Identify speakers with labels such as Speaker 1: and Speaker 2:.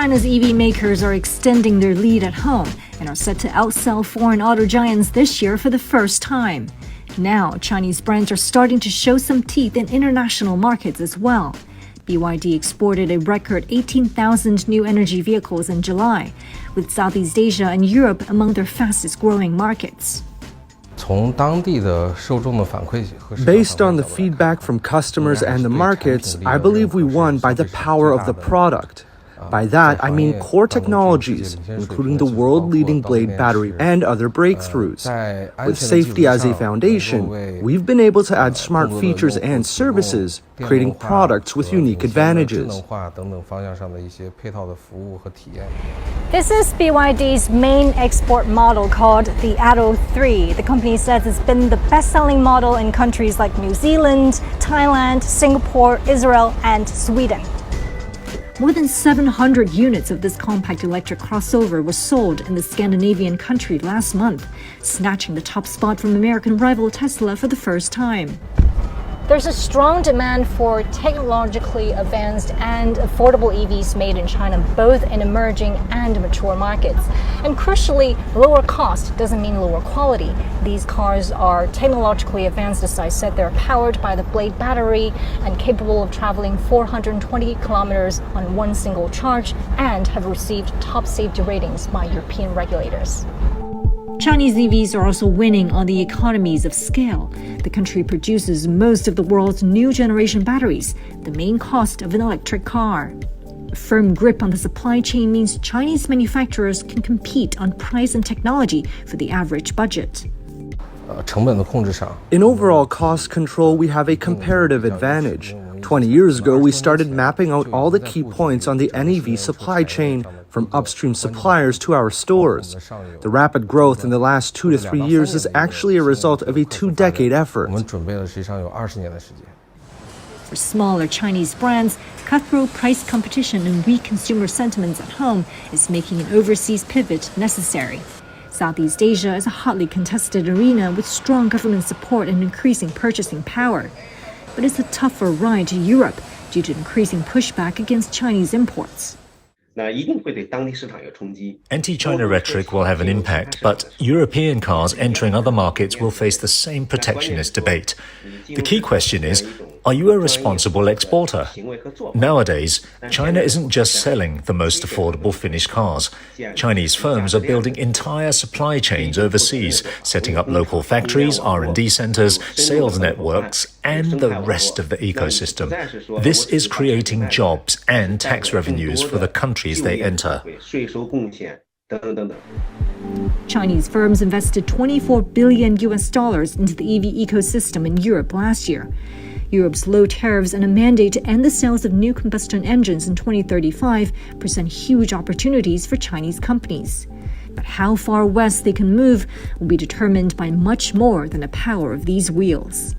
Speaker 1: China's EV makers are extending their lead at home and are set to outsell foreign auto giants this year for the first time. Now, Chinese brands are starting to show some teeth in international markets as well. BYD exported a record 18,000 new energy vehicles in July, with Southeast Asia and Europe among their fastest-growing markets.
Speaker 2: Based on the feedback from customers and the markets, I believe we won by the power of the product. By that, I mean core technologies, including the world-leading blade battery and other breakthroughs. With safety as a foundation, we've been able to add smart features and services, creating products with unique advantages.
Speaker 1: This is BYD's main export model called the Atto 3. The company says it's been the best-selling model in countries like New Zealand, Thailand, Singapore, Israel, and Sweden. More than 700 units of this compact electric crossover were sold in the Scandinavian country last month, snatching the top spot from American rival Tesla for the first time. There's a strong demand for technologically advanced and affordable EVs made in China, both in emerging and mature markets. And crucially, lower cost doesn't mean lower quality. These cars are technologically advanced, as I said. They're powered by the blade battery and capable of traveling 420 kilometers on one single charge and have received top safety ratings by European regulators. Chinese EVs are also winning on the economies of scale. The country produces most of the world's new generation batteries, the main cost of an electric car. A firm grip on the supply chain means Chinese manufacturers can compete on price and technology for the average budget.
Speaker 2: In overall cost control, we have a comparative advantage. 20 years ago, we started mapping out all the key points on the NEV supply chain, from upstream suppliers to our stores. The rapid growth in the last 2 to 3 years is actually a result of a 2-decade effort.
Speaker 1: For smaller Chinese brands, cutthroat price competition and weak consumer sentiments at home is making an overseas pivot necessary. Southeast Asia is a hotly contested arena with strong government support and increasing purchasing power. But it's a tougher ride to Europe due to increasing pushback against Chinese imports.
Speaker 3: Anti-China rhetoric will have an impact, but European cars entering other markets will face the same protectionist debate. The key question is, are you a responsible exporter? Nowadays, China isn't just selling the most affordable finished cars. Chinese firms are building entire supply chains overseas, setting up local factories, R&D centers, sales networks, and the rest of the ecosystem. This is creating jobs and tax revenues for the countries they enter.
Speaker 1: Chinese firms invested $24 billion into the EV ecosystem in Europe last year. Europe's low tariffs and a mandate to end the sales of new combustion engines in 2035 present huge opportunities for Chinese companies. But how far west they can move will be determined by much more than the power of these wheels.